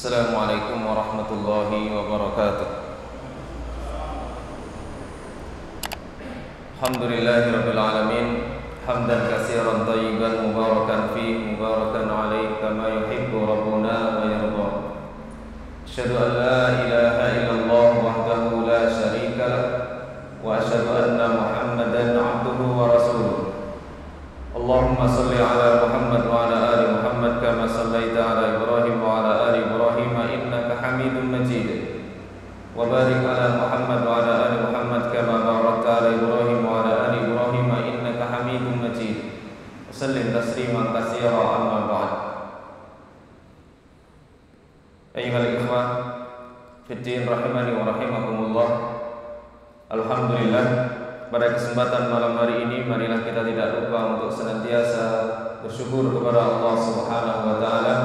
Assalamualaikum warahmatullahi wabarakatuh. Alhamdulillahirabbil alamin, hamdan katsiran thayyiban mubarakan fi mubarakan alaihi kama yuhibbu rabbuna wa yarda. Asyhadu an la ilaha illallah wahdahu la syarika lah wa asyhadu anna Muhammadan abduhu wa rasuluh. Allahumma salli ala Muhammad wa ala ali Muhammad kama sallaita ala Ibrahim wa ala ali Ibrahim innaka Hamidum Majid. Wa barik ala Muhammad wa ala ali Muhammad kama barakta ala Ibrahim wa ala ali Ibrahim innaka Hamidum Majid. Sallim tasliman katsira amma ba'd. Ayyuhal ikhwah fid din rahimani wa rahimakumullah. Alhamdulillah, pada kesempatan malam hari ini marilah kita tidak lupa untuk senantiasa bersyukur kepada Allah Subhanahu wa taala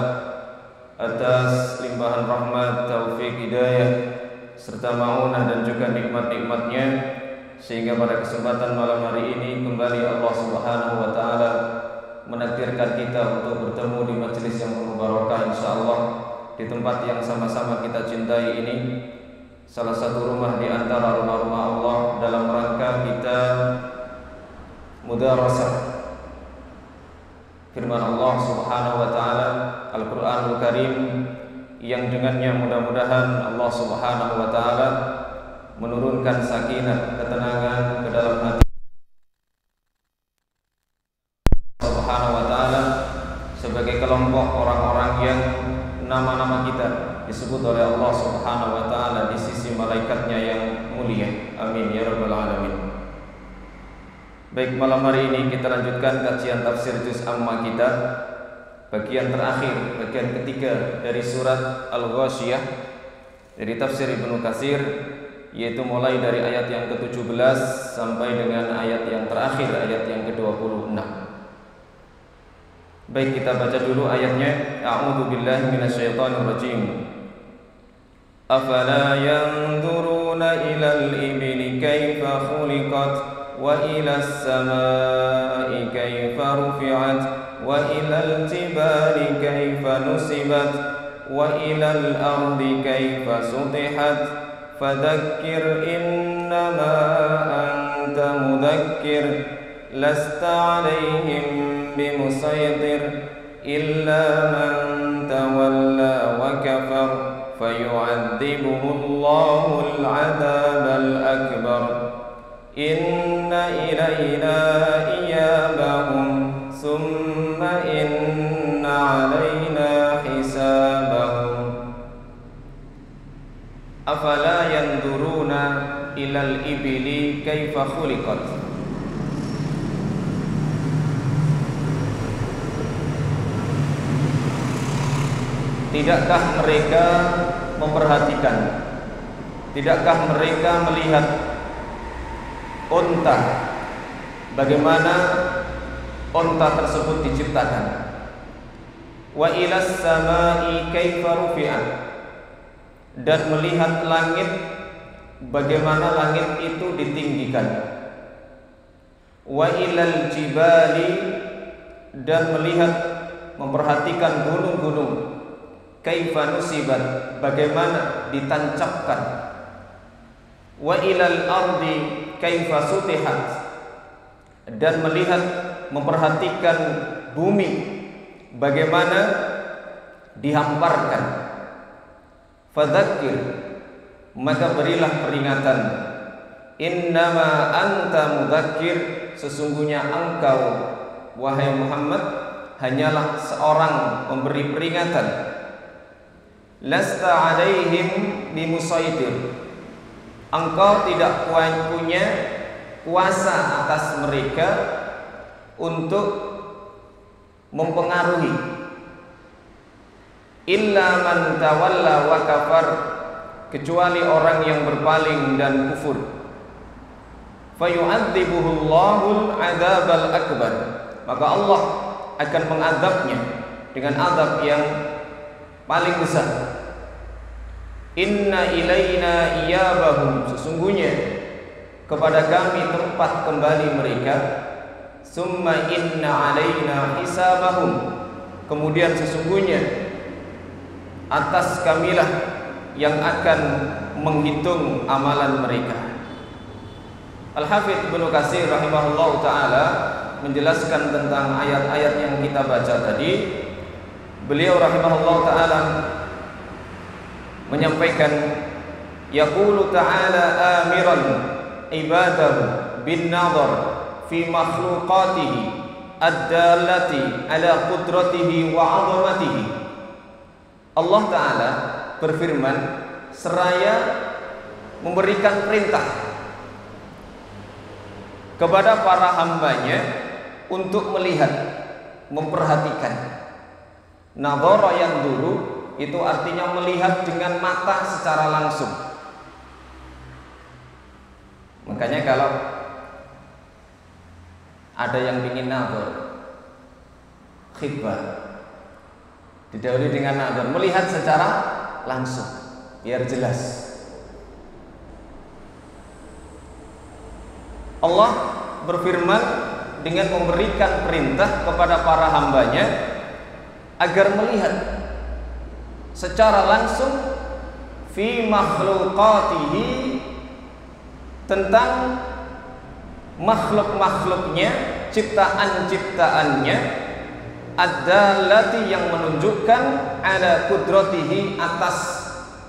atas limpahan rahmat, taufik, hidayah serta maunah dan juga nikmat-nikmatnya, sehingga pada kesempatan malam hari ini kembali Allah Subhanahu wa taala menakdirkan kita untuk bertemu di majelis yang penuh barokah insyaallah, di tempat yang sama-sama kita cintai ini, salah satu rumah di antara rumah-rumah Allah dalam rangka kita mudarasah firman Allah Subhanahu wa taala Al-Qur'anul Karim, yang dengannya mudah-mudahan Allah Subhanahu wa taala menurunkan sakinah, ketenangan ke dalam hati Subhanahu wa taala sebagai kelompok orang-orang yang nama-nama kita disebut oleh Allah Subhanahu wa taala di sisi malaikatnya yang mulia. Amin ya rabbal alamin. Baik, malam hari ini kita lanjutkan kajian tafsir juz amma kita, bagian terakhir, bagian ketiga dari surat Al-Ghasyiyah dari tafsir Ibnu Katsir, yaitu mulai dari ayat yang ke-17 sampai dengan ayat yang terakhir, ayat yang ke-26. Baik, kita baca dulu ayatnya. A'udzu billahi minasyaitonir rajim. Afala yanzuruna ilal ibli kaifa khuliqat wa ilas samai kaifa rufi'at wa ilal jibali kaifa nusibat wa ilal ardi kaifa sutihat fadzakkir innama anta mudzakkir lasta 'alaihim bimusaytir illa man tawalla wa kafar fayu'adzibuhu Allahul 'adzabal akbar inna ilayna iyabahum summa inna 'alaina hisabahum. Afala yanzuruna ilal ibli kaifa khuliqat. Tidakkah mereka memperhatikan, tidakkah mereka melihat unta, bagaimana unta tersebut diciptakan? Wa ilas samai kaifa rufi'at, dan melihat langit, bagaimana langit itu ditinggikan. Wa ilal jibali, dan melihat, memperhatikan gunung-gunung. Kaifa nusibat, bagaimana ditancapkan. Wa ilal ardi kaifa sutihat, dan melihat, memperhatikan bumi, bagaimana dihamparkan. Fadzakir, maka berilah peringatan. Innama anta mudzakkir, sesungguhnya engkau wahai Muhammad hanyalah seorang pemberi peringatan. Lasta 'alaihim bimusaitir, engkau tidak punya kuasa atas mereka untuk mempengaruhi. Illa man tawalla wa kafar, kecuali orang yang berpaling dan kufur. Fayu'adzibuhu Allahul 'adzabal akbar, maka Allah akan mengadabnya dengan azab yang paling besar. Inna ilaina iyabahum, sesungguhnya kepada kami tempat kembali mereka. Summa inna alaina hisabahum, kemudian sesungguhnya atas kamilah yang akan menghitung amalan mereka. Al-Hafidz Ibnu Katsir rahimahullah ta'ala menjelaskan tentang ayat-ayat yang kita baca tadi. Beliau rahimahullah ta'ala menyampaikan, yaqulu ta'ala amiran ibadahu bin nadhar fi makhluqatihi ad-dallati ala qudratihi wa 'azamatihi. Allah Ta'ala berfirman seraya memberikan perintah kepada para hambanya untuk melihat, memperhatikan. Nadhara yang dulu itu artinya melihat dengan mata secara langsung. Makanya kalau ada yang ingin nadhar, khitbah, didahului dengan nadhar, melihat secara langsung biar jelas. Allah berfirman dengan memberikan perintah kepada para hambanya agar melihat secara langsung fi makhluqatihi, tentang makhluk-makhluknya, ciptaan-ciptaannya, ad-dallati yang menunjukkan ala qudratihi, atas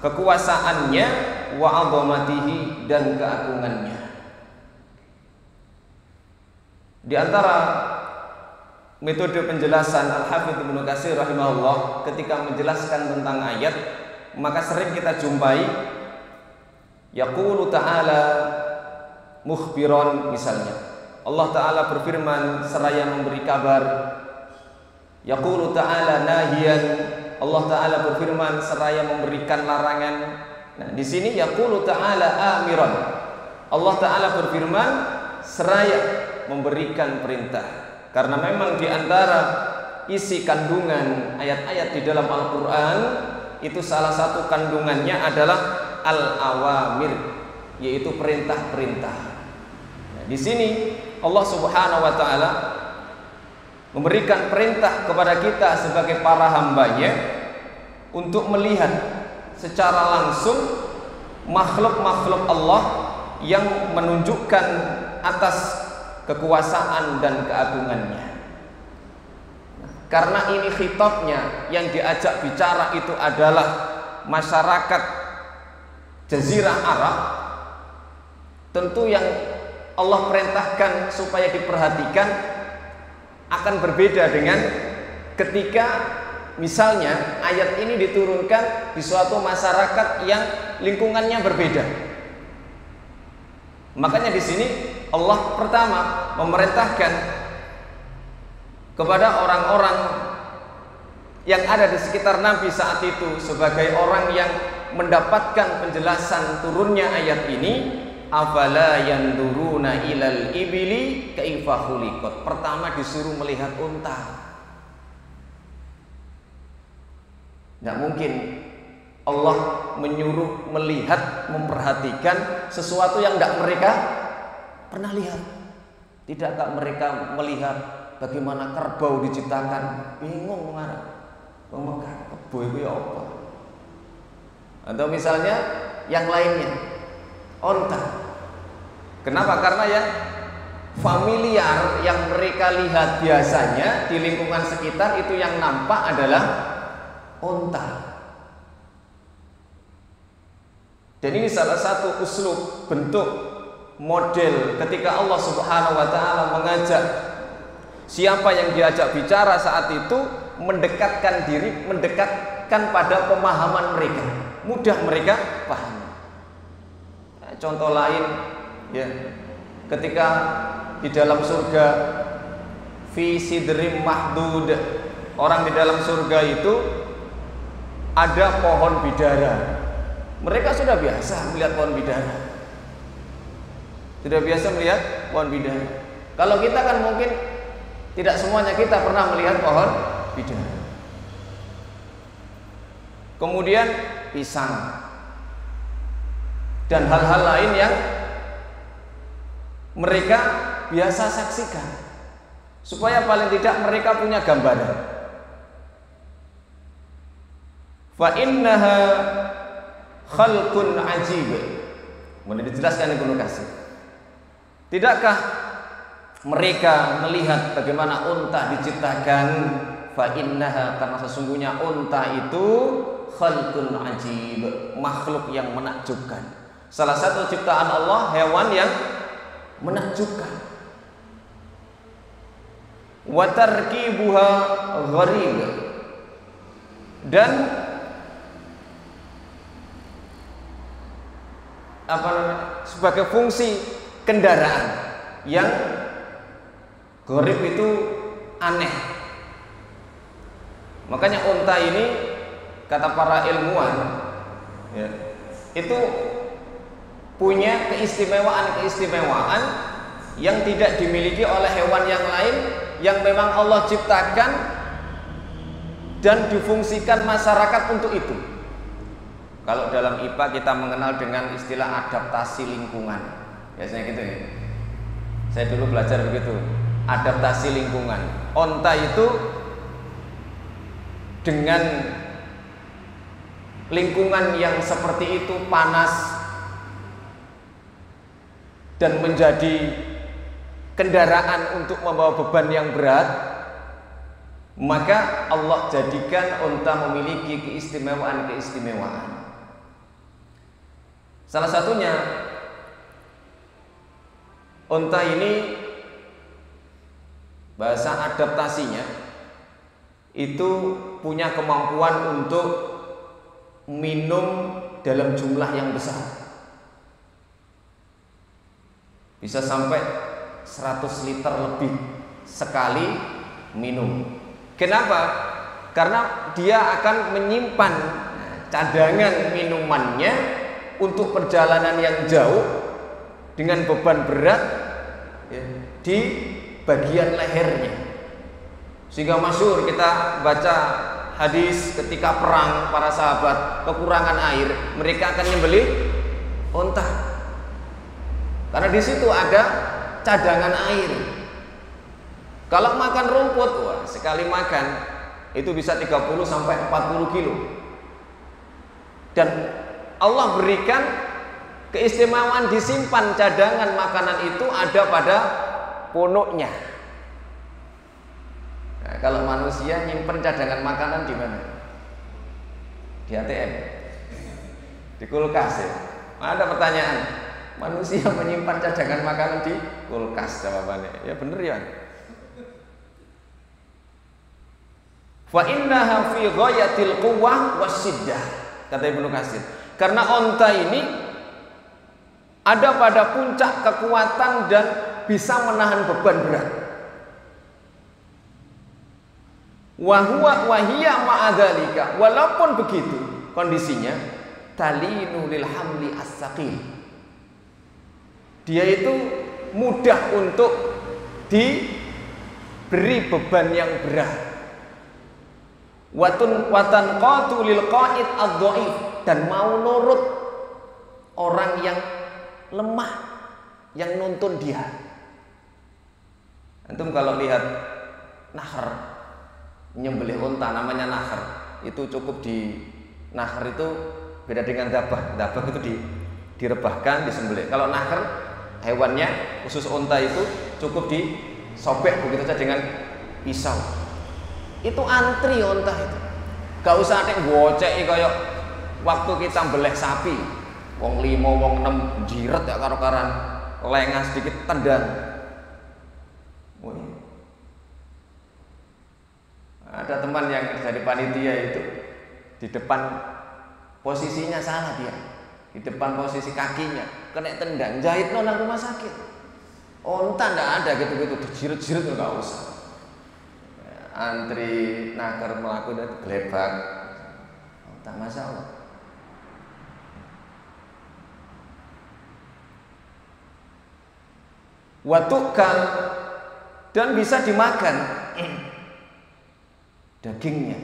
kekuasaannya, wa 'azamatihi dan keagungannya. Di antara metode penjelasan Al-Hafidz Ibnu Katsir rahimahullah ketika menjelaskan tentang ayat, maka sering kita jumpai yaqulu ta'ala mukhbiran, misalnya Allah Ta'ala berfirman seraya memberi kabar. Yaqulu ta'ala nahiyan, Allah Ta'ala berfirman seraya memberikan larangan. Nah, di sini yaqulu ta'ala amiran, Allah Ta'ala berfirman seraya memberikan perintah, karena memang di antara isi kandungan ayat-ayat di dalam Al-Quran itu salah satu kandungannya adalah al-awamir, yaitu perintah-perintah. Nah, di sini Allah Subhanahu wa Ta'ala memberikan perintah kepada kita sebagai para hambanya untuk melihat secara langsung makhluk-makhluk Allah yang menunjukkan atas kekuasaan dan keagungannya. Karena ini khitabnya, yang diajak bicara itu adalah masyarakat Jazirah Arab, tentu yang Allah perintahkan supaya diperhatikan akan berbeda dengan ketika misalnya ayat ini diturunkan di suatu masyarakat yang lingkungannya berbeda. Makanya di sini Allah pertama memerintahkan kepada orang-orang yang ada di sekitar Nabi saat itu sebagai orang yang mendapatkan penjelasan turunnya ayat ini, afala yanduruna ilal ibili kaifa khuliqat. Pertama disuruh melihat unta. Tidak mungkin Allah menyuruh melihat, memperhatikan sesuatu yang tidak mereka pernah lihat. Tidakkah mereka melihat bagaimana kerbau diciptakan? Bingung mengarah. Mekah, kebo itu ya apa? Atau misalnya yang lainnya, onta. Kenapa? Karena yang familiar yang mereka lihat biasanya di lingkungan sekitar itu yang nampak adalah onta. Dan ini salah satu uslub, bentuk, model ketika Allah Subhanahu wa Ta'ala mengajak siapa yang diajak bicara saat itu mendekatkan diri, mendekatkan pada pemahaman mereka, mudah mereka paham. Nah, contoh lain ya, ketika di dalam surga fi sidrim mahdud, orang di dalam surga itu ada pohon bidara. Mereka sudah biasa melihat pohon bidara, sudah biasa melihat pohon bidara. Kalau kita kan mungkin tidak semuanya kita pernah melihat pohon bidara. Kemudian pisang dan hal-hal lain yang mereka biasa saksikan, supaya paling tidak mereka punya gambaran. Fa innaha khalqun ajib. Kemudian dijelaskan Ibnu Katsir. Tidakkah mereka melihat bagaimana unta diciptakan? Fa innaha, karena sesungguhnya unta itu khalqun ajib, makhluk yang menakjubkan. Salah satu ciptaan Allah, hewan yang menakjubkan. Wa tarkibuha gharib, dan sebagai fungsi kendaraan yang gharib itu aneh. Makanya unta ini, kata para ilmuwan, ya, itu punya keistimewaan yang tidak dimiliki oleh hewan yang lain, yang memang Allah ciptakan dan difungsikan masyarakat untuk itu. Kalau dalam IPA kita mengenal dengan istilah adaptasi lingkungan, biasanya gitu ya. Saya dulu belajar begitu, adaptasi lingkungan. Unta itu dengan lingkungan yang seperti itu, panas dan menjadi kendaraan untuk membawa beban yang berat, maka Allah jadikan unta memiliki keistimewaan. Salah satunya, unta ini bahasa adaptasinya itu punya kemampuan untuk minum dalam jumlah yang besar, bisa sampai 100 liter lebih sekali minum. Kenapa? Karena dia akan menyimpan cadangan minumannya untuk perjalanan yang jauh dengan beban berat, ya, di bagian lehernya. Sehingga masyhur kita baca hadis ketika perang, para sahabat kekurangan air, mereka akan nyembelih unta, karena di situ ada cadangan air. Kalau makan rumput, wah, sekali makan itu bisa 30 sampai 40 kilo. Dan Allah berikan keistimewaan disimpan cadangan makanan itu ada pada punuknya. Nah, kalau manusia nyimpen cadangan makanan di mana? Di ATM, di kulkas ya. Ada pertanyaan, manusia menyimpan cadangan makanan di kulkas, jawabannya ya bener ya. Fa innaha fi ghayatil quwwah wasyiddah, kata Ibnu Katsir. Karena unta ini ada pada puncak kekuatan dan bisa menahan beban berat. Wahia ma'adzalika, walaupun begitu kondisinya, talinu lil hamli as-saqil, dia itu mudah untuk diberi beban yang berat. Watan qatu lil qa'id ad-dhaif, dan mau nurut orang yang lemah yang nuntun dia. Antum kalau lihat nahar, nyembelih unta namanya nahar, itu cukup di nahar itu beda dengan dabah. Dabah itu direbahkan, disembelih. Kalau nahar, hewannya khusus unta itu cukup disobek begitu saja dengan pisau. Itu antri unta itu, gak usah ada gocek kayak waktu kita beleh sapi, wong 5 wong 6 jiret ya karo-karan, lengah sedikit tendang. Ada teman yang dari panitia itu di depan posisinya salah, dia di depan posisi kakinya kena tendang, jahit nang rumah sakit. Unta ndak ada gitu-gitu, dijiret-jiret nggak usah. Antri nakar melaku dan gelebak, tak masalah. Watukal, dan bisa dimakan dagingnya.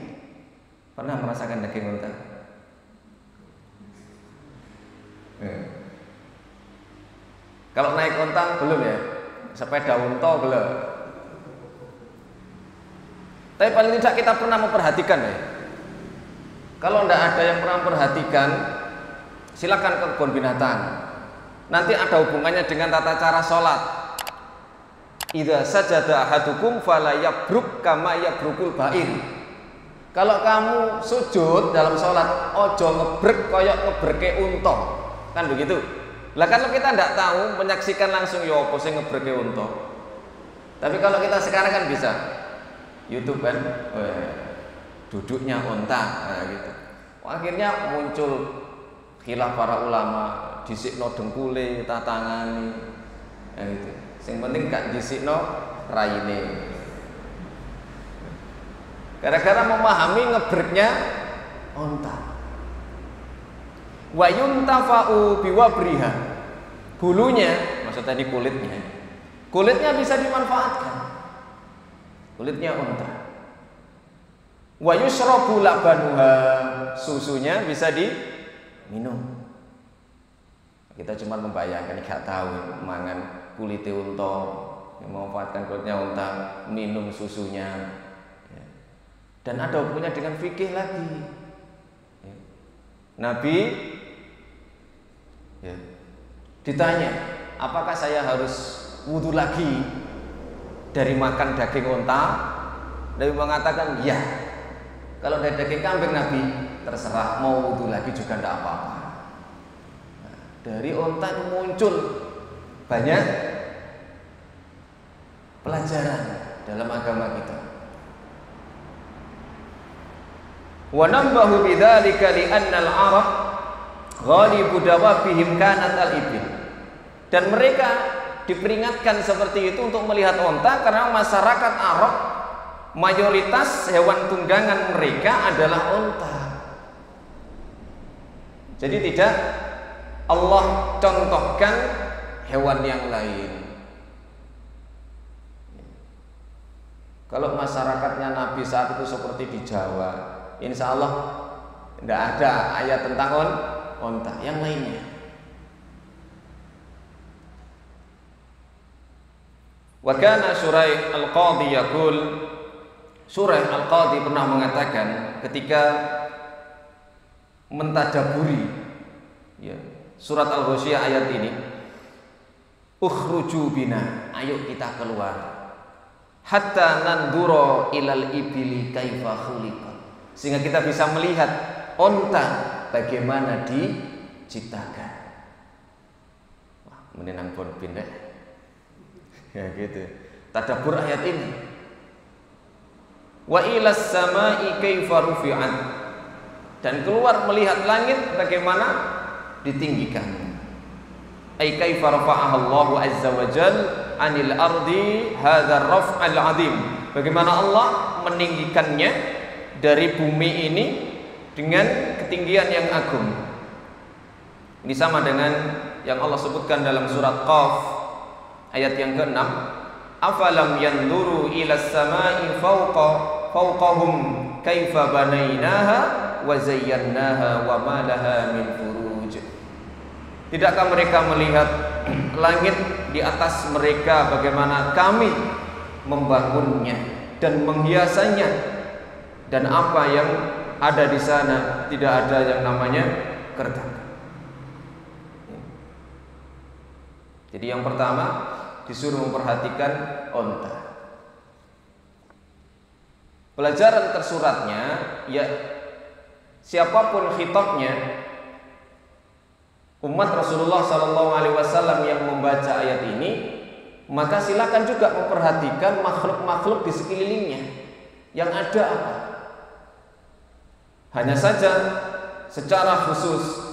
Pernah merasakan daging unta? Kalau naik unta belum ya? Sepeda unta belum. Tapi paling tidak kita pernah memperhatikan ya. Kalau tidak ada yang pernah perhatikan, silakan ke kebun binatang. Nanti ada hubungannya dengan tata cara sholat. Idza sajada ahadukum fala yabruk kama yabrukul ba'ir. Kalau kamu sujud dalam sholat, ojo ngebrek koyok ngebreke unta, kan begitu. Lah kalau kita tidak tahu, menyaksikan langsung ya apa sih ngebreke unta. Tapi kalau kita sekarang kan bisa YouTube kan, duduknya unta, nah gitu. Akhirnya muncul khilaf para ulama, disikno dengkule, tatangane, nah gitu. Yang penting gak disikno raine. Gara-gara memahami ngebreknya unta. Wa yuntafa'u biwabriha. Bulunya, maksudnya ini kulitnya. Kulitnya bisa dimanfaatkan. Kulitnya unta. Wa yushrabu labanuha. Susunya bisa diminum. Kita cuma membayangkan, gak tahu mangan kulitnya unta, memanfaatkan kulitnya unta, minum susunya. Dan ada hubungannya dengan fikih lagi. Nabi ditanya, apakah saya harus wudhu lagi dari makan daging unta? Nabi mengatakan, ya. Kalau dari daging kambing, Nabi terserah, mau wudhu lagi juga tidak apa-apa. Nah, dari unta itu muncul banyak pelajaran dalam agama kita. Wa nambahu bidzalika li anna al-arab ghalibu dawabihim kanat al-ibil. Dan mereka diperingatkan seperti itu untuk melihat unta karena masyarakat Arab mayoritas hewan tunggangan mereka adalah unta. Jadi tidak Allah contohkan hewan yang lain. Kalau masyarakatnya Nabi saat itu seperti di Jawa, insya Allah tidak ada ayat tentang unta. Yang lainnya, wa kana Shuraih Al-Qadhi yaqul, Shuraih Al-Qadhi pernah mengatakan ketika mentadaburi surat Al-Ghasyiyah ayat ini, ukhruju bina, ayo kita keluar, hatta nanduro ilal ibili kaifa khuliqat, sehingga kita bisa melihat unta bagaimana diciptakan. Wah, menenang pun pindah. Ya gitu. Tadabbur ayat ini. Wa ilas samai kaifa rufi'at, dan keluar melihat langit bagaimana ditinggikan. Ai kaifa rafa'aha Allah azza wa jal anil ardi hadzal raf'al 'azim. Bagaimana Allah meninggikannya dari bumi ini dengan ketinggian yang agung. Ini sama dengan yang Allah sebutkan dalam surat Qaf ayat yang ke-6, afalam yanzuru ilas samai fawqahum kaifa banainaha wa zayyannaha wa ma laha min furuj. Tidakkah mereka melihat langit di atas mereka bagaimana kami membangunnya dan menghiasanya, dan apa yang ada di sana tidak ada yang namanya kertak. Jadi yang pertama disuruh memperhatikan unta. Pelajaran tersuratnya, ya siapapun khitabnya, umat Rasulullah SAW yang membaca ayat ini, maka silakan juga memperhatikan makhluk-makhluk di sekelilingnya. Yang ada apa? Hanya saja secara khusus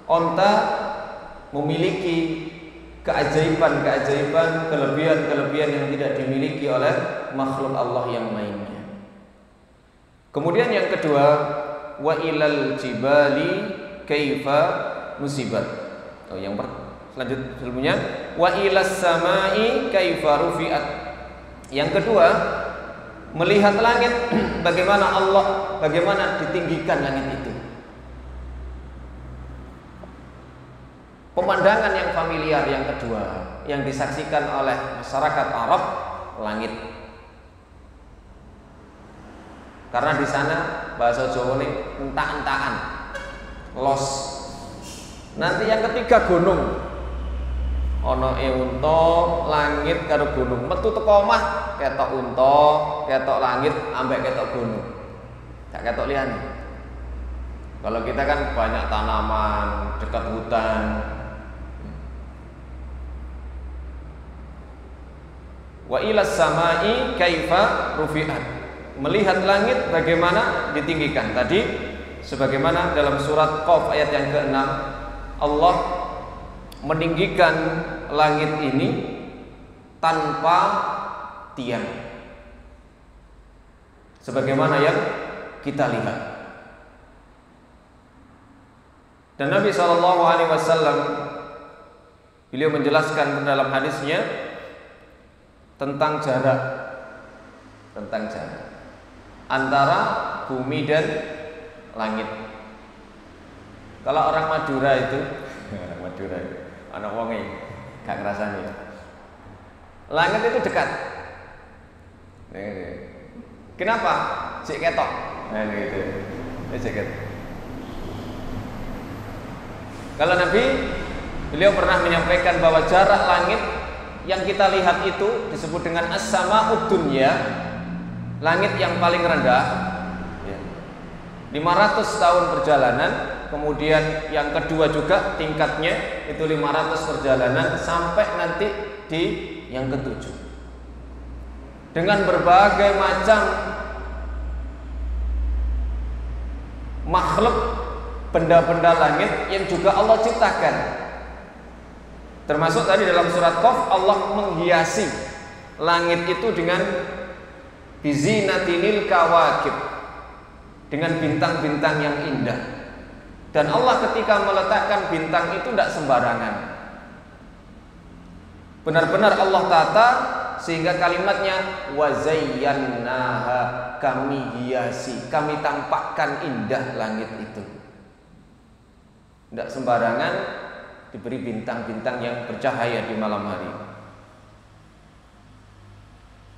unta memiliki keajaiban-keajaiban, kelebihan-kelebihan yang tidak dimiliki oleh makhluk Allah yang lainnya. Kemudian yang kedua, wa ilal jibali kaifa nusibat. Yang selanjutnya, wa ilas samai kaifa rufi'at. Yang kedua, melihat langit, bagaimana Allah, bagaimana ditinggikan langit itu. Pemandangan yang familiar yang kedua yang disaksikan oleh masyarakat Arab, langit. Karena di sana bahasa Jawa ini entak-entakan, los. Nanti yang ketiga gunung. Ana unta, langit karo gunung. Metu teko omah ketok unta, ketok langit, ambek ketok gunung. Gak ketok liyane. Kalau kita kan banyak tanaman, dekat hutan. Wa ilas samai kaifa rufi'at. Melihat langit bagaimana ditinggikan. Tadi sebagaimana dalam surat Qaf ayat yang ke-6, Allah meninggikan langit ini tanpa tiang. Sebagaimana yang kita lihat. Dan Nabi SAW beliau menjelaskan dalam hadisnya tentang jarak antara bumi dan langit. Kalau orang Madura itu anak wonge gak ngrasani. Langit itu dekat. Kenapa? Sik ketok. Nah gitu. Sik ketok. Kalau Nabi beliau pernah menyampaikan bahwa jarak langit yang kita lihat itu disebut dengan as-sama'ud dunya, langit yang paling rendah, 500 tahun perjalanan. Kemudian yang kedua juga tingkatnya itu 500 perjalanan sampai nanti di yang ketujuh. Dengan berbagai macam makhluk, benda-benda langit yang juga Allah ciptakan. Termasuk tadi dalam surat Qaf Allah menghiasi langit itu dengan bizinatinil kawakib, dengan bintang-bintang yang indah. Dan Allah ketika meletakkan bintang itu tidak sembarangan. Benar-benar Allah tata sehingga kalimatnya wa zayyannaha, kami hiasi, kami tampakkan indah langit itu. Tidak sembarangan diberi bintang-bintang yang bercahaya di malam hari.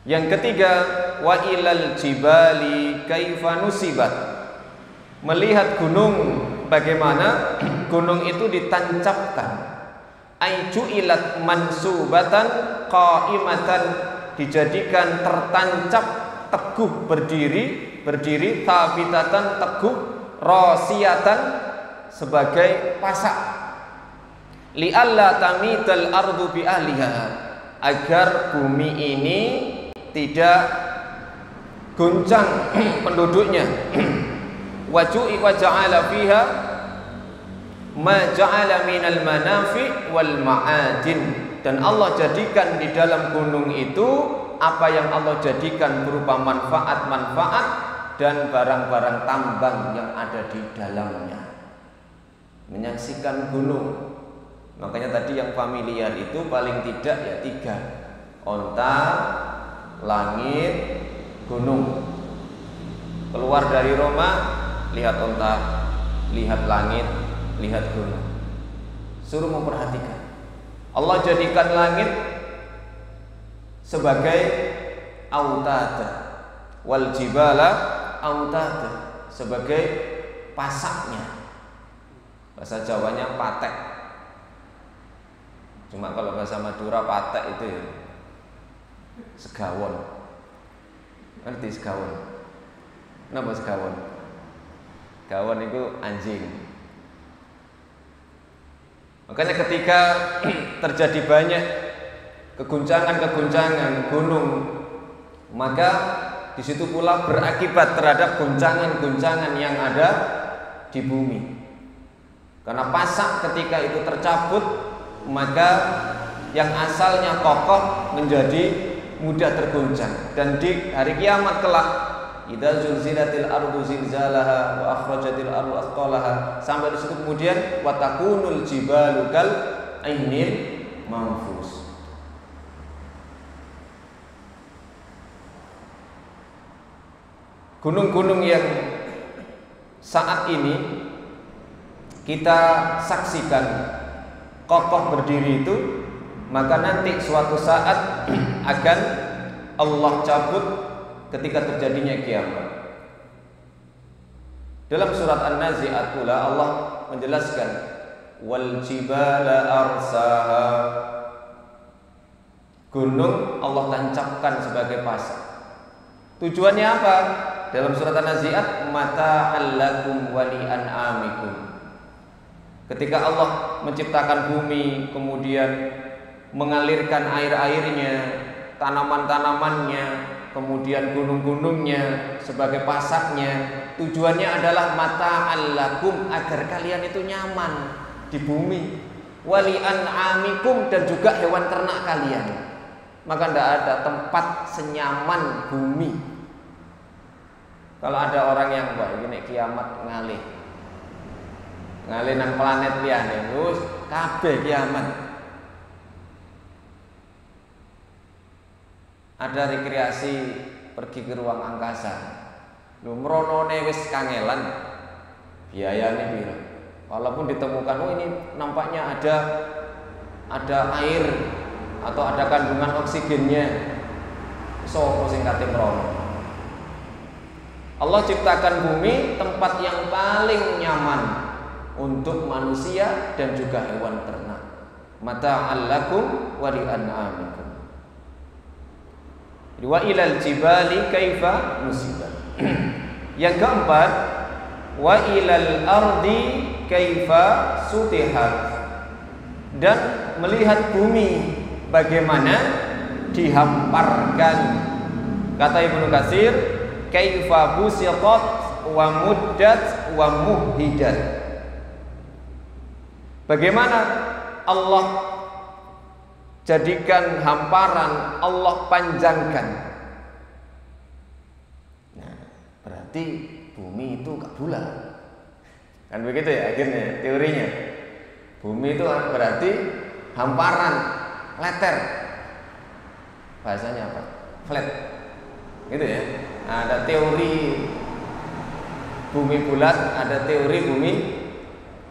Yang ketiga, wa ilal jibali kaifa nusibat. Melihat gunung, bagaimana gunung itu ditancapkan. Aiju'ilat mansubatan qaimatan, dijadikan tertancap teguh berdiri thabitatan teguh, rasiatan sebagai pasak. Li'alla tamidal ardu bi ahliha, agar bumi ini tidak goncang penduduknya. Waju'i wa ja'ala fiha ma ja'ala minal manafi wal ma'adin, dan Allah jadikan di dalam gunung itu apa yang Allah jadikan berupa manfaat-manfaat dan barang-barang tambang yang ada di dalamnya. Menyaksikan gunung, makanya tadi yang familiar itu paling tidak ya 3: onta, langit, gunung. Keluar dari rumah, lihat onta, lihat langit, lihat gunung. Suruh memperhatikan. Allah jadikan langit sebagai autada, wal jibala autada, sebagai pasaknya. Bahasa Jawanya patek. Cuma kalau bahasa Madura patek itu ya segawon. Ngerti segawon? Kenapa segawon? Gawon itu anjing. Makanya ketika terjadi banyak keguncangan gunung, maka di situ pula berakibat terhadap guncangan-guncangan yang ada di bumi. Karena pasak ketika itu tercabut, maka yang asalnya kokoh menjadi mudah terguncang. Dan di hari kiamat kelak, idza zulzilatil ardu zilzalaha wa akhrajatil ardu athqalaha, sampai di situ kemudian wa takunul jibalu kal ainil manfus. Gunung-gunung yang saat ini kita saksikan kokoh berdiri itu, maka nanti suatu saat akan Allah cabut ketika terjadinya kiamat. Dalam surat An-Nazi'at pula Allah menjelaskan wal jibala arsaha. Gunung Allah tancapkan sebagai pasak. Tujuannya apa? Dalam surat An-Nazi'at mata'al lakum wa li an'amikum. Ketika Allah menciptakan bumi, kemudian mengalirkan air-airnya, tanaman-tanamannya, kemudian gunung-gunungnya sebagai pasaknya, tujuannya adalah mata'al lakum, agar kalian itu nyaman di bumi, wa li an'amikum, dan juga hewan ternak kalian. Maka tidak ada tempat senyaman bumi. Kalau ada orang yang ini kiamat ngalih nang planet liyane, terus kabeh kiamat. Ada rekreasi pergi ke ruang angkasa. Lho mronone wis kangelan. Biayane piro? Walaupun ditemukan ini nampaknya ada air atau ada kandungan oksigennya. Sopo sing kate mrono. Allah ciptakan bumi tempat yang paling nyaman untuk manusia dan juga hewan ternak. Mata'al lakum wa li an'amikum. Wa ilal jibali kaifa nusibat. Yang keempat, wa ilal ardi kaifa sutihat. Dan melihat bumi bagaimana dihamparkan. Kata Ibnu Katsir, kaifa busitat wa muddat wa muhhidat. Bagaimana Allah jadikan hamparan, Allah panjangkan. Nah, berarti bumi itu gak bulat. Kan begitu ya akhirnya teorinya. Bumi itu berarti hamparan, letter. Bahasanya apa? Flat. Gitu ya. Nah, ada teori bumi bulat, ada teori bumi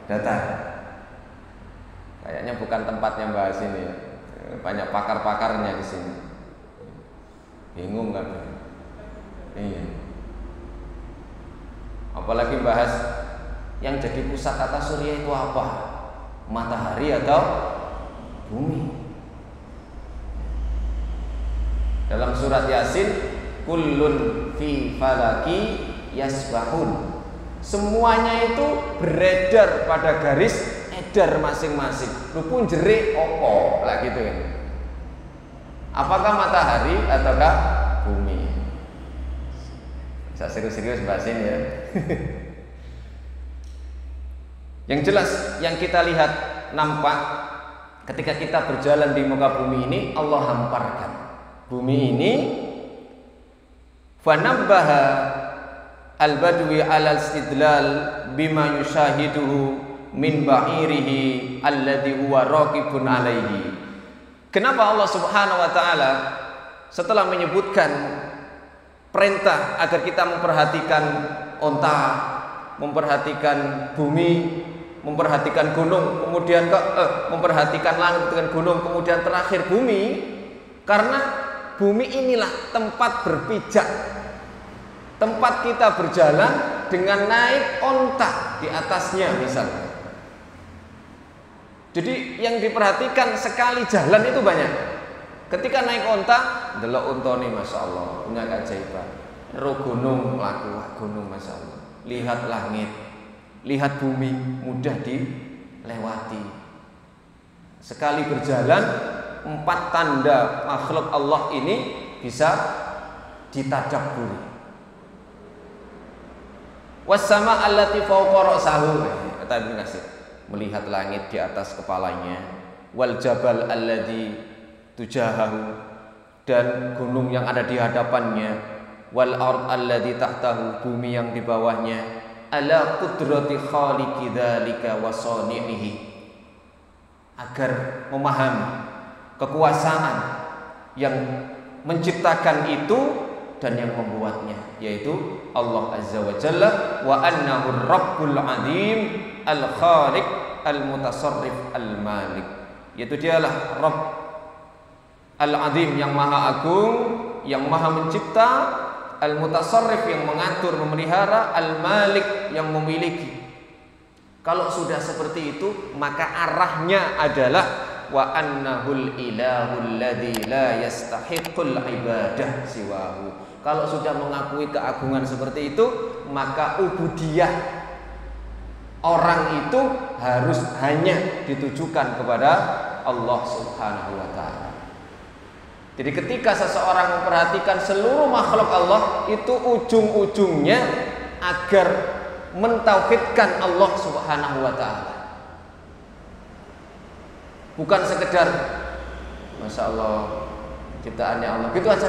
datar. Kayaknya bukan tempatnya bahas ini ya. Banyak pakar-pakarnya di sini. Bingung kan? Iya. Apalagi bahas yang jadi pusat tata surya itu apa? Matahari atau bumi? Dalam surat Yasin, kullun fi falaki yasbahun. Semuanya itu beredar pada garis edar masing-masing. Lu pun jerik opo lah gitu kan. Apakah matahari ataukah bumi? Bisa serius-serius bahas ini ya. Yang jelas yang kita lihat nampak ketika kita berjalan di muka bumi ini, Allah hamparkan bumi ini. Fanabbaha al-badwi ala istidlal bima yushahiduhu min ba'irihi alladhi huwa raqibun alaihi. Kenapa Allah Subhanahu wa taala setelah menyebutkan perintah agar kita memperhatikan onta, memperhatikan bumi, memperhatikan gunung, kemudian memperhatikan langit dengan gunung, kemudian terakhir bumi? Karena bumi inilah tempat berpijak, tempat kita berjalan dengan naik onta di atasnya misalnya. Jadi yang diperhatikan sekali jalan itu banyak. Ketika naik onta, delok ontone masya Allah punya keajaiban. Ro gunung mlaku, gunung masya Allah. Lihat langit, lihat bumi mudah dilewati. Sekali berjalan, 4 tanda makhluk Allah ini bisa ditadabburi. Was-sama allati fawqa ra'sahu, kata Ibnu Katsir, melihat langit di atas kepalanya. Wal jabal alladzi tujahahu, dan gunung yang ada di hadapannya. Wal ard alladzi tahtahu, bumi yang di bawahnya. Ala qudrati khaliqi dzalika wa sani'ihi, agar memahami kekuasaan yang menciptakan itu dan yang membuatnya, yaitu Allah Azza wa Jalla, wa annahu rabbul azim al-khaliq al-mutasarrif al-malik, yaitu dialah Rabb al-azim yang maha agung, yang maha mencipta al-mutasarrif yang mengatur, memelihara, al-malik yang memiliki. Kalau sudah seperti itu, maka arahnya adalah wa annahul ilahul ladzi la yastahiqqul ibadah siwahu. Kalau sudah mengakui keagungan seperti itu, maka ubudiyah orang itu harus hanya ditujukan kepada Allah Subhanahu wa taala. Jadi ketika seseorang memperhatikan seluruh makhluk Allah, itu ujung-ujungnya agar mentauhidkan Allah Subhanahu wa taala. Bukan sekedar Masya Allah ciptaannya Allah gitu aja.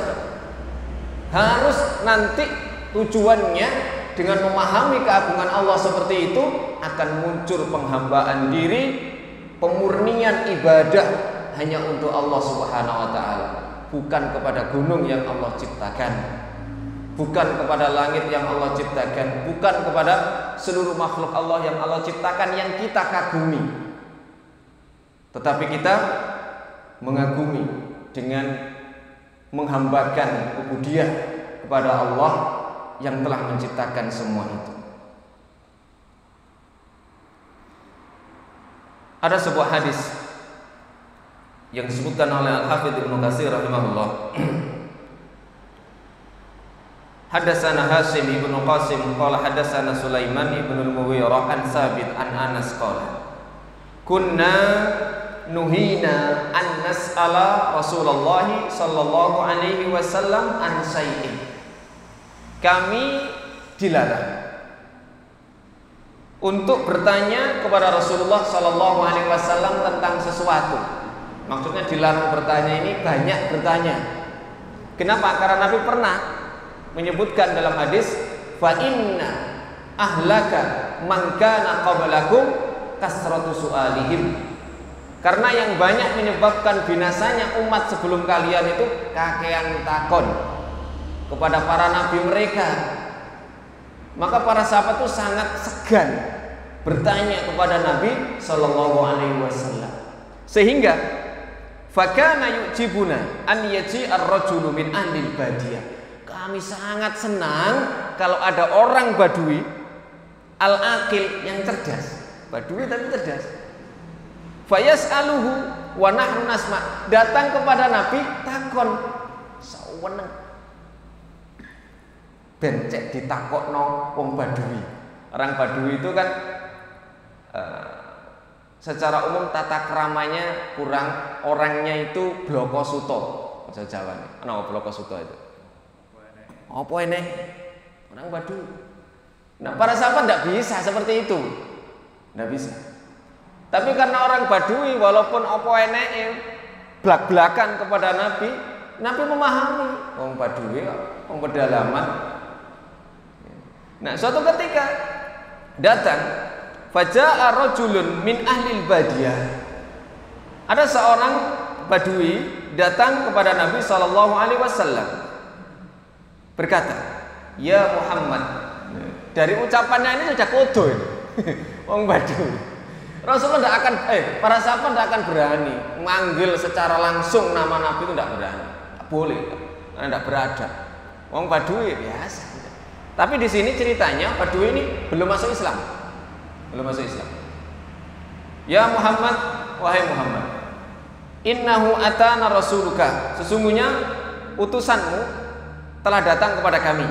Harus nanti tujuannya dengan memahami keagungan Allah seperti itu akan muncul penghambaan diri, pemurnian ibadah hanya untuk Allah Subhanahu wa taala, bukan kepada gunung yang Allah ciptakan, bukan kepada langit yang Allah ciptakan, bukan kepada seluruh makhluk Allah yang Allah ciptakan yang kita kagumi. Tetapi kita mengagumi dengan menghambakan ubudiyah kepada Allah yang telah menciptakan semua itu. Ada sebuah hadis yang disebutkan oleh Al-Hafidz Ibnu Katsir rahimahullah. Hadatsana Hasyim ibnu Qasim qala hadatsana Sulaiman ibnu al-Mughirah an Tsabit an Anas qala kunna nuhina an nas'ala Rasulullah sallallahu alaihi wasallam an syai'in. Kami dilarang untuk bertanya kepada Rasulullah sallallahu alaihi wasallam tentang sesuatu. Maksudnya dilarang bertanya ini banyak bertanya. Kenapa? Karena Nabi pernah menyebutkan dalam hadis fa inna ahlaka man kana qablakum kasratu su'alihim. Karena yang banyak menyebabkan binasanya umat sebelum kalian itu kakean takon kepada para nabi mereka. Maka para sahabat itu sangat segan bertanya kepada Nabi sallallahu alaihi wasallam. Sehingga fakana yu'jibuna an yaji ar-rajulu min ahlil badiyah. Kami sangat senang kalau ada orang Badui al-aqil yang cerdas. Badui tapi cerdas. Fayas'aluhu wa nahnu nasma. Datang kepada Nabi takon saweneng. Bencek ditakokno wong Badui. Orang Badui itu kan secara umum tata keramanya kurang, orangnya itu bloko suto bahasa Jawa. Ana bloko suto itu. Apa ini? Orang Badui. Nah, para sahabat tidak bisa seperti itu. Tidak bisa. Tapi karena orang Badui walaupun apa eneke blak-blakan kepada Nabi, Nabi memahami wong Badui, wong pedalaman. Nah, suatu ketika datang faja'a rajulun min ahlil badiyah. Ada seorang Badui datang kepada Nabi sallallahu alaihi wasallam. Berkata, "Ya Muhammad." Dari ucapannya ini sudah kodo ini. Wong Badui. Rasulullah tidak akan, para sahabat tidak akan berani manggil secara langsung nama Nabi itu tidak berani. Tidak boleh, karena tidak beradab. Wong Badui biasa. Tapi di sini ceritanya Badui ini belum masuk Islam, belum masuk Islam. Ya Muhammad, wahai Muhammad, innahu atana rasuluka. Sesungguhnya utusanmu telah datang kepada kami.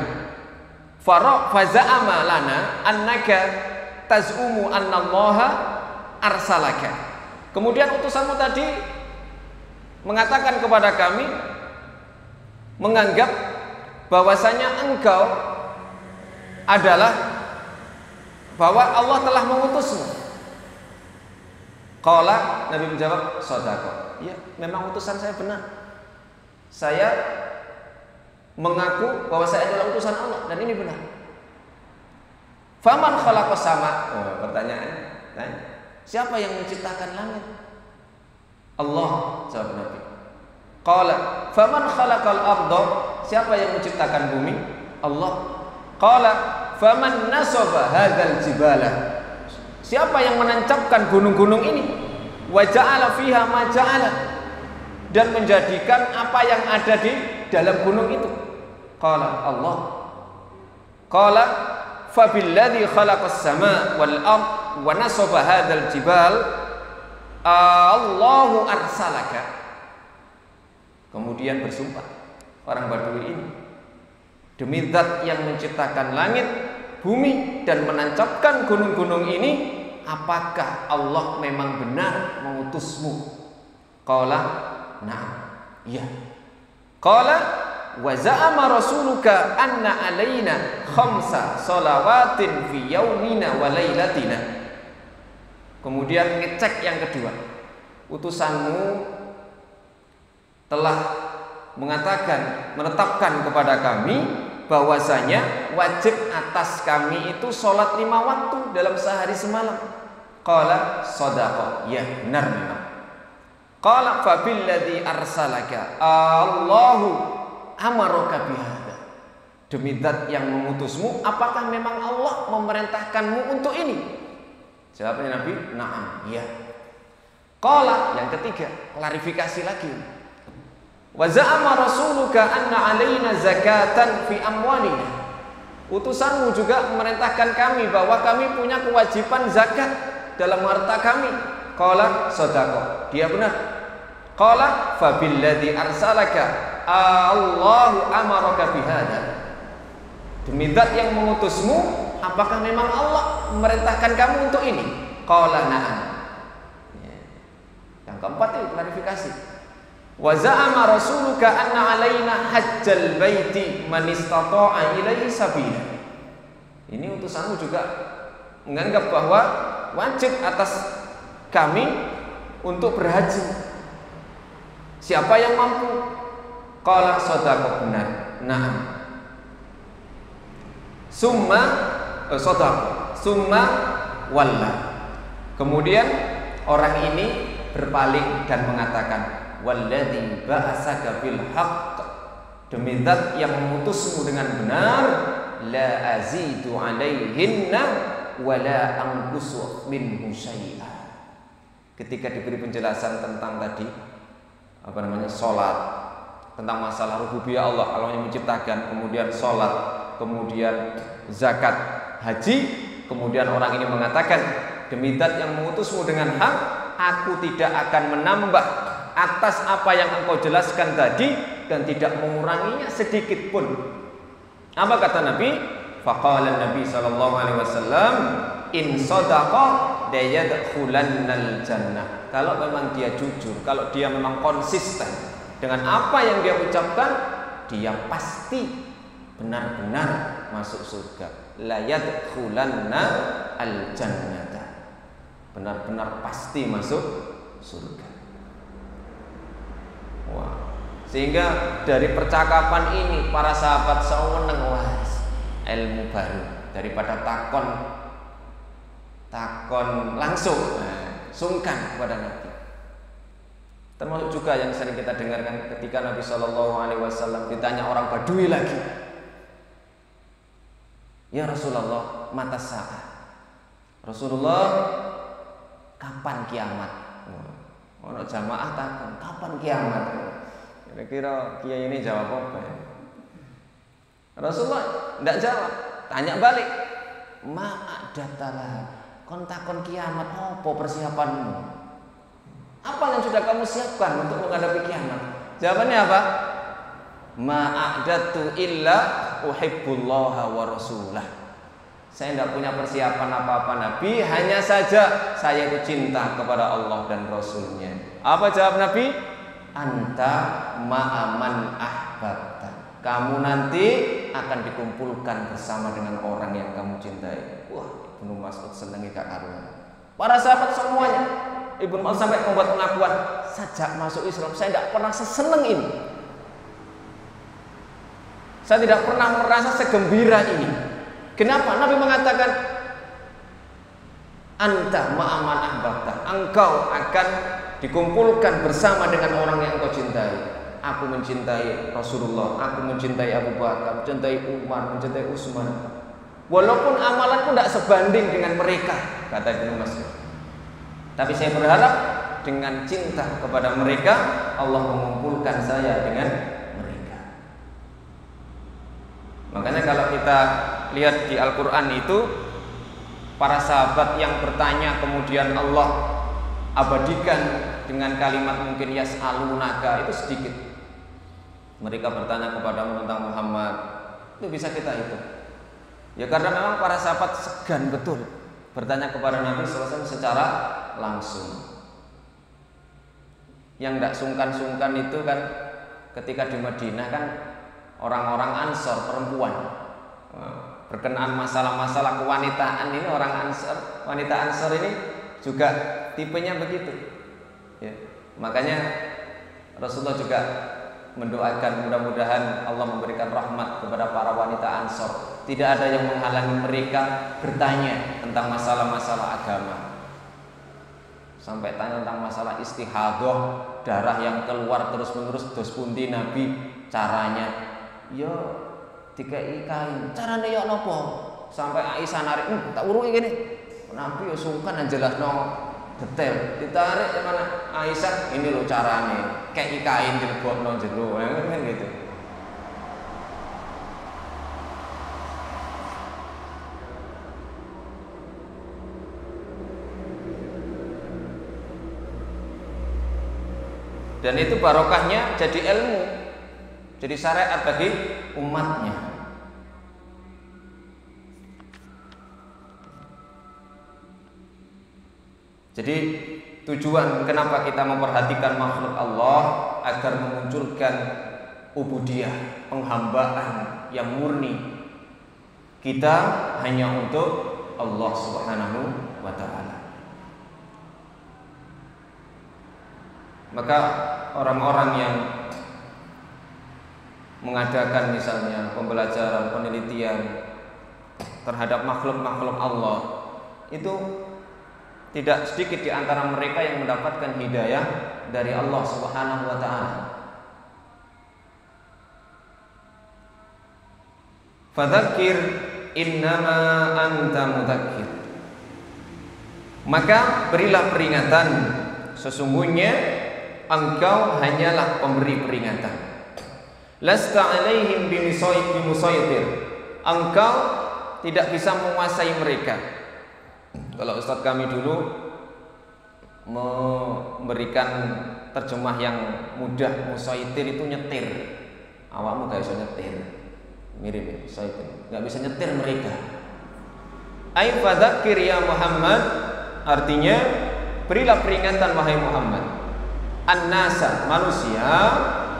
Faza'ama lana annaka taz'umu annallaha arsalaka. Kemudian utusanmu tadi mengatakan kepada kami, menganggap bahwasanya engkau adalah bahwa Allah telah mengutusmu. Qala, Nabi menjawab, shadaqa. Ya, memang utusan saya benar. Saya mengaku bahwa saya adalah utusan Allah dan ini benar. Faman khalaqas sama? Pertanyaan. Nah, siapa yang menciptakan langit? Allah, jawab Nabi. Qala, faman khalaqal arda? Siapa yang menciptakan bumi? Allah. Qala, faman nasaba hadzal jibala? Siapa yang menancapkan gunung-gunung ini? Wa ja'ala fiha ma ja'ala, dan menjadikan apa yang ada di dalam gunung itu. Qala Allah. Qala fabilladzi khalaqas samaa wal ard wa nasaba hadzal jibal Allahu arsalaka. Kemudian bersumpah orang Badui ini, demi zat yang menciptakan langit, bumi dan menancapkan gunung-gunung ini, apakah Allah memang benar mengutusmu? Qala na'am, iya. Qala wa za'ama rasuluka anna alaina khamsa salawatin fi yaumina wa lailatina. Kemudian ngecek yang kedua, utusanmu telah mengatakan, menetapkan kepada kami bahwasanya wajib atas kami itu sholat 5 waktu dalam sehari semalam. Qala shadaqa, ya benar memang. Qala fabilladzi arsalaka Allahu amaraka bihadza. Demi zat yang mengutusmu, apakah memang Allah memerintahkanmu untuk ini? Jawabnya Nabi, na'am, iya. Qala, yang ketiga, klarifikasi lagi. Wa za'ama rasuluka anna alaina zakatan fi amwalina. Utusanmu juga memerintahkan kami bahwa kami punya kewajiban zakat dalam harta kami. Qala shadaqa, dia benar. Qala fabilladzi arsalaka Allahu amaraka bihadza. Demi zat yang mengutusmu, apakah memang Allah memerintahkan kamu untuk ini? Qala na'am. Yang keempat itu klarifikasi. Wa za'ama rasuluka anna alaina hajjal baiti man istata'a ilaihi sabila. Ini utusanmu juga menganggap bahwa wajib atas kami untuk berhaji. Siapa yang mampu? Qala shadaqa, benar. Na'am. Summa walla. Kemudian orang ini berpaling dan mengatakan, walladzi ba'asaka bil haqq, demi zat yang mengutusmu dengan benar, la azidu alaihinna wa la anqusu minhu syai'a. Ketika diberi penjelasan tentang tadi salat, tentang masalah rububiyah Allah, Allah yang menciptakan, kemudian salat, kemudian zakat, haji, kemudian orang ini mengatakan, demi zat yang mengutusmu dengan hak, aku tidak akan menambah atas apa yang engkau jelaskan tadi dan tidak menguranginya sedikit pun. Apa kata Nabi? Faqala Nabi sallallahu alaihi wasallam, in sadaqa la yadkhulannal jannah. Kalau memang dia jujur, kalau dia memang konsisten dengan apa yang dia ucapkan, dia pasti benar-benar masuk surga. La yadkhulanna al-jannata. Benar-benar pasti masuk surga. Wah. Sehingga dari percakapan ini para sahabat seweneng, wah, ilmu baru daripada takon langsung, sungkan kepada Nabi. Termasuk juga yang sering kita dengarkan ketika Nabi Shallallahu Alaihi Wasallam ditanya orang Badui lagi, ya Rasulullah, mata sa'ah. Rasulullah, kapan kiamat? Ono jamaah takon, kapan kiamat? Kira-kira kiai ini jawab apa ya? Rasulullah tidak jawab, tanya balik, ma'adatalah, kon takon kiamat, apa persiapanmu? Apa yang sudah kamu siapkan untuk menghadapi kiamat? Jawabannya apa? Ma'adatu illa uhibbullaha wa rasulah. Saya tidak punya persiapan apa-apa Nabi, hanya saja saya itu cinta kepada Allah dan Rasulnya. Apa jawab Nabi? Anta ma'aman ahbabta. Kamu nanti akan dikumpulkan bersama dengan orang yang kamu cintai. Wah, Ibnu Mas'ud senangi Kak Arun. Para sahabat semuanya, Ibnu Mas'ud sampai membuat pengakuan, sejak masuk Islam saya tidak pernah seseneng ini. Saya tidak pernah merasa segembira ini. Kenapa? Nabi mengatakan, anta ma'aman ahbabta. Engkau akan dikumpulkan bersama dengan orang yang engkau cintai. Aku mencintai Rasulullah, aku mencintai Abu Bakar, mencintai Umar, mencintai Utsman. Walaupun amalanku tidak sebanding dengan mereka, kata Ibnu Mas'ud. Tapi saya berharap dengan cinta kepada mereka, Allah mengumpulkan saya dengan mereka. Makanya kalau kita lihat di Al-Quran itu, para sahabat yang bertanya kemudian Allah abadikan dengan kalimat mungkin yas'alunaka, itu sedikit. Mereka bertanya kepadamu tentang Muhammad, itu bisa kita hitung. Ya karena memang para sahabat segan betul bertanya kepada Nabi SAW secara langsung. Yang tidak sungkan-sungkan itu kan ketika di Madinah kan orang-orang Ansor, perempuan, berkenaan masalah-masalah kewanitaan ini, orang Ansor, wanita Ansor ini juga tipenya begitu ya. Makanya Rasulullah juga mendoakan mudah-mudahan Allah memberikan rahmat kepada para wanita Ansor. Tidak ada yang menghalangi mereka bertanya tentang masalah-masalah agama. Sampai tanya tentang masalah istihadah, darah yang keluar terus-menerus, dos pundi Nabi caranya. Yo dikai kain. Carane yo napa? Sampai Aisyah narik, tak uruki gini. Nabi yo sungkan jelasno detail. Ditarik yang mana? Aisyah, ini lo carane. Kayak kain dilebokno jero, kan gitu. Dan itu barokahnya jadi ilmu, jadi syariat bagi umatnya. Jadi tujuan kenapa kita memperhatikan makhluk Allah agar memunculkan ubudiyah, penghambaan yang murni kita hanya untuk Allah Subhanahu wa ta'ala. Maka orang-orang yang mengadakan misalnya pembelajaran, penelitian terhadap makhluk-makhluk Allah, itu tidak sedikit di antara mereka yang mendapatkan hidayah dari Allah Subhanahu wa ta'ala. Fadzakir innama anta mudzakir. Maka berilah peringatan, sesungguhnya engkau hanyalah pemberi peringatan. Lasta alaihim bimusaytir. Engkau tidak bisa menguasai mereka. Kalau Ustadz kami dulu memberikan terjemah yang mudah, musaytir itu nyetir. Awakmu gak bisa nyetir. Mirip ya, musaytir. Gak bisa nyetir mereka. Ai fadzakir ya Muhammad, artinya berilah peringatan wahai Muhammad. An-nasa, manusia,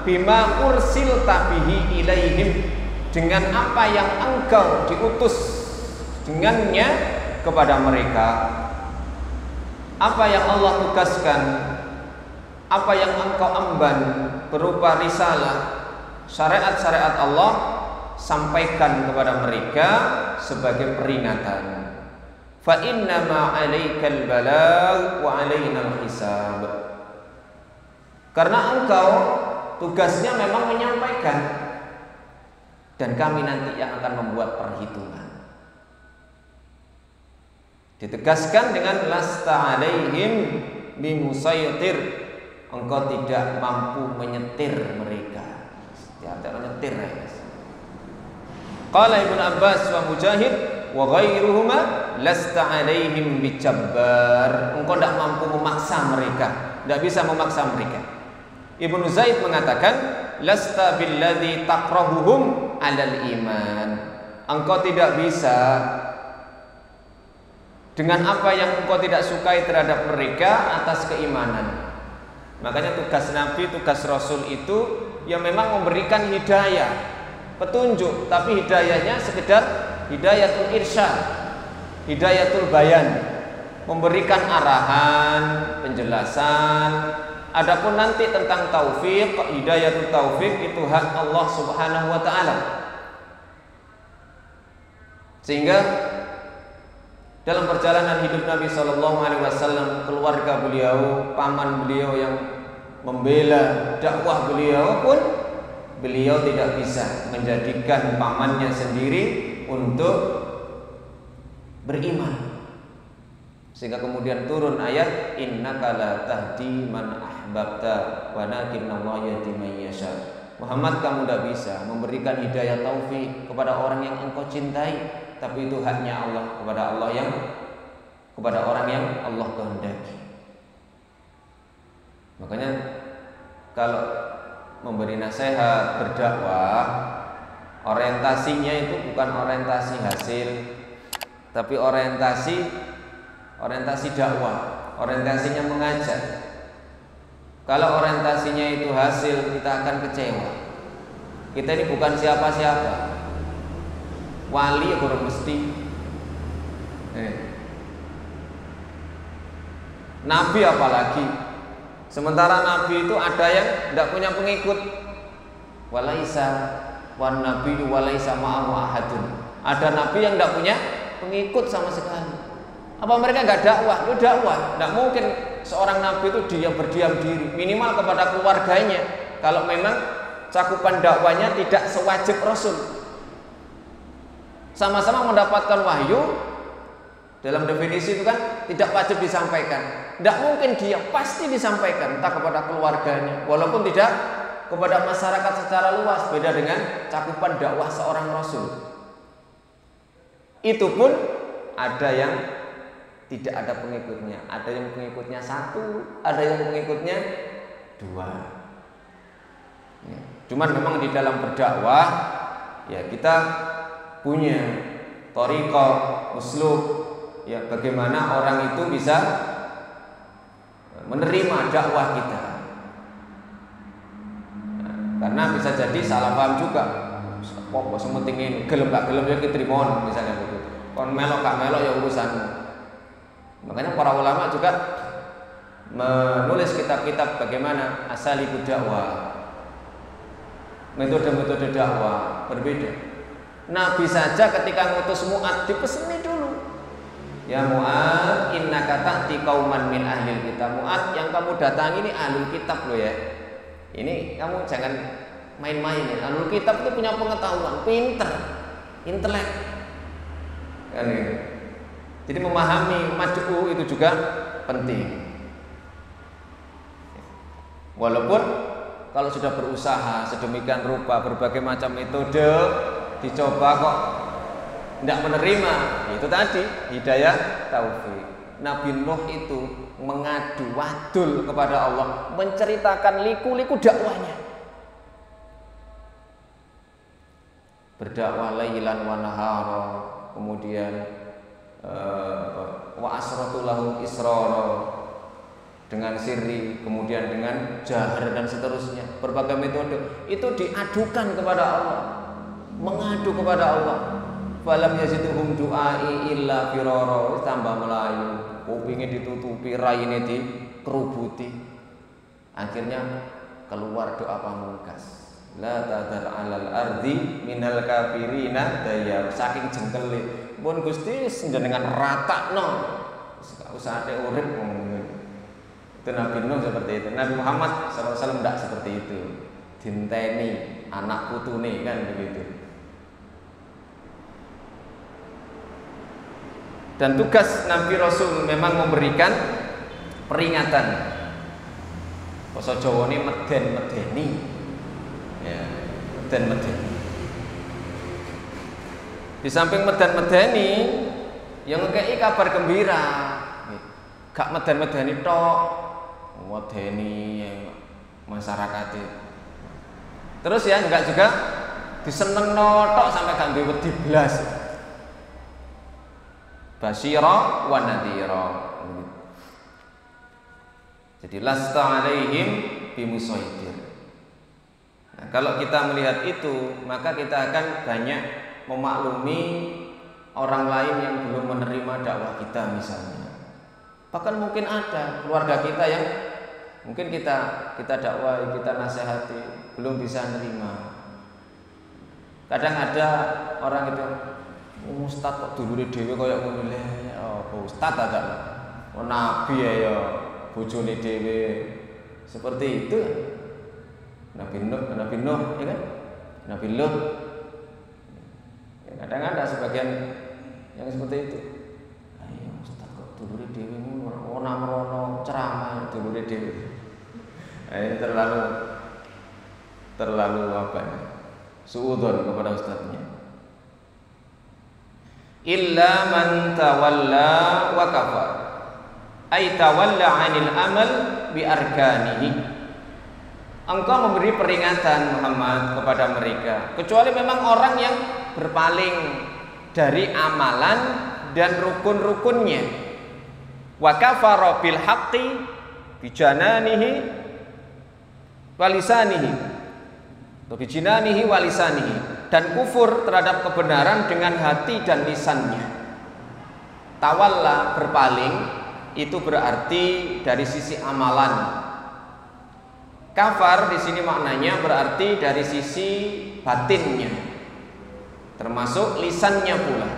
bima ursilta bihi ilaihim, dengan apa yang engkau diutus dengannya kepada mereka. Apa yang Allah tugaskan, apa yang engkau emban berupa risalah, syariat-syariat Allah, sampaikan kepada mereka sebagai peringatan. Fa innama 'alaikal balagh wa 'alainal hisab. Karena engkau tugasnya memang menyampaikan, dan kami nanti yang akan membuat perhitungan. Ditegaskan dengan lasta alaihim bimusaytir, engkau tidak mampu menyetir mereka. Tidak menyetir ya. Qala Ibnu Abbas wa Mujahid wa ghairuhuma lasta alaihim bijabbar. Engkau tidak mampu memaksa mereka, tidak bisa memaksa mereka. Ibnu Zaid mengatakan lasta billadzi takrahuhum 'alal iman. Engkau tidak bisa dengan apa yang engkau tidak sukai terhadap mereka atas keimanan. Makanya tugas Nabi, tugas Rasul itu ya memang memberikan hidayah, petunjuk, tapi hidayahnya sekedar hidayatul irsyad, hidayatul bayan, memberikan arahan, penjelasan. Adapun nanti tentang taufik, hidayatul taufik itu hak Allah Subhanahu wa ta'ala. Sehingga dalam perjalanan hidup Nabi SAW, keluarga beliau, paman beliau yang membela dakwah beliau pun, beliau tidak bisa menjadikan pamannya sendiri untuk beriman. Sehingga kemudian turun ayat innaka la tahdi man ahbabta walakinnallaha yahdi man yasha. Muhammad, kamu tidak bisa memberikan hidayah taufik kepada orang yang engkau cintai, tapi itu haknya Allah, kepada orang yang Allah kehendaki. Makanya kalau memberi nasihat, berdakwah, orientasinya itu bukan orientasi hasil, tapi orientasi dakwah, orientasinya mengajak. Kalau orientasinya itu hasil, kita akan kecewa. Kita ini bukan siapa-siapa. Wali ya kurang mesti. Nabi apalagi. Sementara Nabi itu ada yang tidak punya pengikut. Walaisa wan nabiyyu walaisa ma'ahu ahadun. Ada nabi yang tidak punya pengikut sama sekali. Apa mereka nggak dakwah? Ya dakwah. Tidak mungkin seorang nabi itu dia berdiam diri, minimal kepada keluarganya. Kalau memang cakupan dakwanya tidak sewajib Rasul. Sama-sama mendapatkan wahyu, dalam definisi itu kan tidak wajib disampaikan. Tidak mungkin dia pasti disampaikan, entah kepada keluarganya, walaupun tidak kepada masyarakat secara luas. Beda dengan cakupan dakwah seorang Rasul. Itu pun ada yang tidak ada pengikutnya, ada yang pengikutnya 1, ada yang pengikutnya 2. Ya. Cuman memang di dalam berdakwah ya kita punya thariqah, uslub, ya bagaimana orang itu bisa menerima dakwah kita. Nah, karena bisa jadi salah paham juga. Kok sementing ini gelem gak gelem ya diterima misalnya begitu. Kon melok gak melok ya urusanmu. Makanya para ulama juga menulis kitab-kitab bagaimana asalibud dakwah, metode-metode dakwah berbeda. Nabi saja ketika ngutus Mu'ad dipeseni dulu. Ya Mu'ad, innaka ta'ti qauman min ahlil kitab. Mu'ad, yang kamu datangi ini ahlul kitab loh ya. Ini kamu jangan main-main ya. Ahlul kitab itu punya pengetahuan, pinter, intelek. Kan ini. Jadi memahami mad'u itu juga penting. Walaupun kalau sudah berusaha sedemikian rupa, berbagai macam metode dicoba kok tidak menerima, itu tadi hidayah taufik. Nabi Nuh itu mengadu wadul kepada Allah, menceritakan liku-liku dakwahnya. Berdakwah lailan wa nahara, kemudian wa asratu lahum israra, dengan sirri, kemudian dengan jahar dan seterusnya. Berbagai metode itu diadukan kepada Allah, mengadu kepada Allah. Falam yazidhum du'ai illa firara, tambah melayu, kupingnya ditutupi, raine dikerubuti. Akhirnya keluar doa pamungkas. La tadar 'alal ardi minal kafirina dayar, saking jengkele. Pun Gusti senjenengan ratakno. Gak usah ate urip ngono. Itu Nabi Nuh seperti itu. Nabi Muhammad SAW tidak seperti itu. Dinteni anak putune kan begitu. Dan tugas Nabi Rasul memang memberikan peringatan. Basa Jawa ini meden-medeni. Ya, meden-medeni. Di samping meden-medeni, yang ngekei kabar gembira. Gak meden-medeni tok, medeni masyarakat itu. Terus ya enggak juga diseneng tok sampai gak duwe wedi blas. Basyira wa nadhira. Jadi lasta alaihim bimusaitir. Nah, kalau kita melihat itu, maka kita akan banyak memaklumi orang lain yang belum menerima dakwah kita misalnya. Bahkan mungkin ada keluarga kita yang mungkin kita dakwai, kita nasihati, belum bisa nerima. Kadang ada orang itu, ustaz kok dulure dhewe kaya ngono le. Oh, ustaz ada. Oh, nabi ya bojone dhewe. Seperti itu. Nabi Nuh, ya kan? Nabi Lut. Kadang ada sebagian yang seperti itu. Ayo ustaz kok dulure dhewe ngono, ora merono ceramah dulure dhewe. Ini terlalu terlalu suudzon kepada ustadznya. Illa man tawalla wa kafar, ay tawalla 'anil amal bi arkanihi. Engkau memberi peringatan Muhammad kepada mereka, kecuali memang orang yang berpaling dari amalan dan rukun-rukunnya. Wa kafara bil haqqi bi jananihi wa lisanihi, atau bi jinanihi wa lisanihi, dan kufur terhadap kebenaran dengan hati dan lisannya. Tawalla, berpaling, itu berarti dari sisi amalan. Kafar di sini maknanya berarti dari sisi batinnya, termasuk lisannya pula.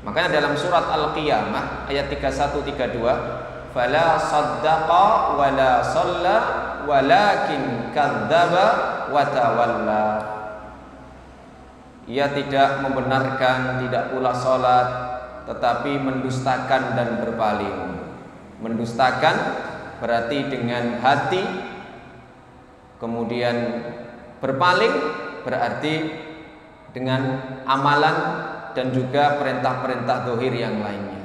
Makanya dalam surat Al-Qiyamah ayat 31-32, fala saddaqa wala shalla walakin kadzdzaba wa tawalla. Ia tidak membenarkan, tidak pula salat, tetapi mendustakan dan berpaling. Mendustakan berarti dengan hati, kemudian berpaling berarti dengan amalan dan juga perintah-perintah zahir yang lainnya.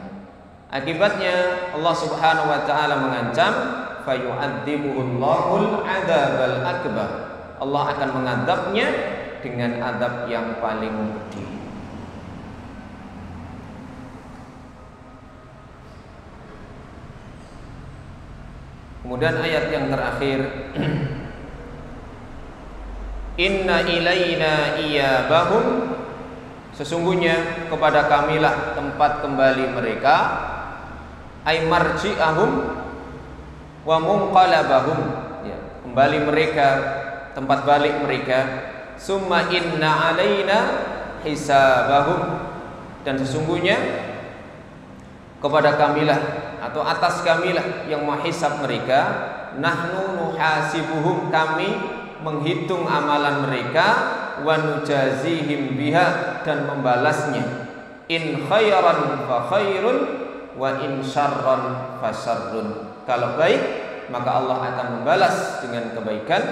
Akibatnya Allah Subhanahu wa taala mengancam, fayu'adzibuhullahul 'adzabal akbar. Allah akan mengadabnya dengan adab yang paling pedih. Kemudian ayat yang terakhir, inna ilaina iyabahum, sesungguhnya kepada kamilah tempat kembali mereka, ay marji'ahum wa munqalabahum, ya, kembali mereka, tempat balik mereka. Summa inna alaina hisabahum, dan sesungguhnya kepada kamilah atau atas kamilah yang menghisab mereka. Nahnu nuhasibuhum, kami menghitung amalan mereka, wa nujazihim biha, dan membalasnya. In khairan fa khairun wa in syarran fa syarrun. Kalau baik maka Allah akan membalas dengan kebaikan,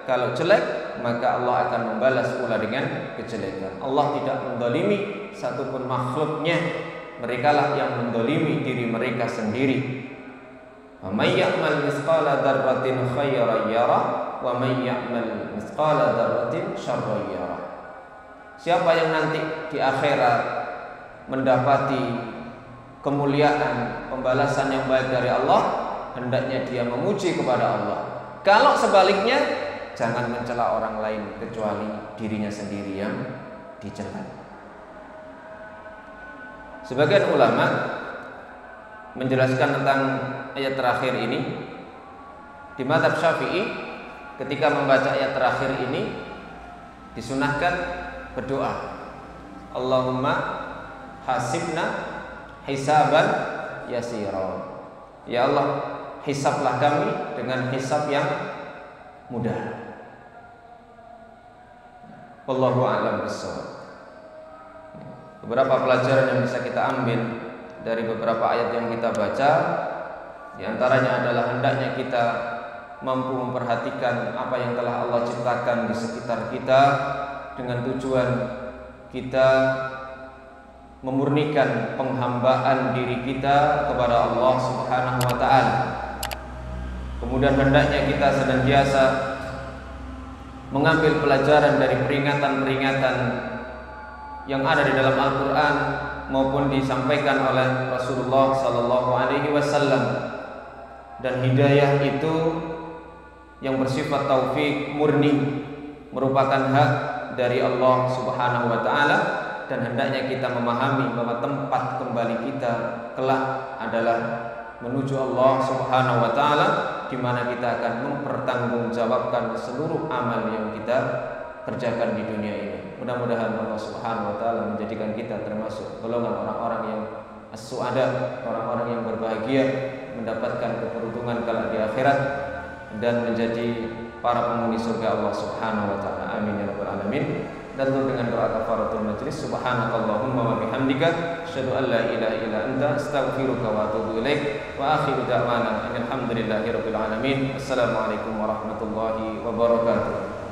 kalau jelek maka Allah akan membalas pula dengan kejelekan. Allah tidak mendolimi satupun makhluknya, merekalah yang mendolimi diri mereka sendiri. Wa may ya'mal mithqala dzarratin khairan yara wa may ya'mal mithqala dzarratin syarran yara. Siapa yang nanti di akhirat mendapati kemuliaan, pembalasan yang baik dari Allah, hendaknya dia memuji kepada Allah. Kalau sebaliknya, jangan mencela orang lain kecuali dirinya sendiri yang dicela. Sebagian ulama menjelaskan tentang ayat terakhir ini. Di mazhab Syafi'i, ketika membaca ayat terakhir ini disunahkan berdoa, Allahumma hasibna hisaban yasira. Ya Allah, hisablah kami dengan hisab yang mudah. Wallahu a'lam bishawab. Beberapa pelajaran yang bisa kita ambil dari beberapa ayat yang kita baca, di antaranya adalah hendaknya kita mampu memperhatikan apa yang telah Allah ciptakan di sekitar kita, dengan tujuan kita memurnikan penghambaan diri kita kepada Allah Subhanahu wa taala. Kemudian hendaknya kita senantiasa mengambil pelajaran dari peringatan-peringatan yang ada di dalam Al-Quran maupun disampaikan oleh Rasulullah Sallallahu Alaihi Wasallam. Dan hidayah itu yang bersifat taufik murni, merupakan hak dari Allah Subhanahu Wa Taala, dan hendaknya kita memahami bahwa tempat kembali kita kelak adalah menuju Allah Subhanahu Wa Taala, di mana kita akan mempertanggungjawabkan seluruh amal yang kita kerjakan di dunia ini. Mudah-mudahan Allah Subhanahu Wa Taala menjadikan kita termasuk golongan orang-orang yang as-su'ada, orang-orang yang berbahagia, mendapatkan keberuntungan kelak di akhirat, dan menjadi para penghuni surga Allah Subhanahu Wa Taala. Amin ya rabbal alamin. dan tutup dengan doa kafaratul majlis. Subhanakallahumma wa bihamdika asyhadu an la ilaha illa anta astaghfiruka wa atubu ilaik. Wa akhiru da'wana alhamdulillahirabbil alamin. Assalamualaikum warahmatullahi wabarakatuh.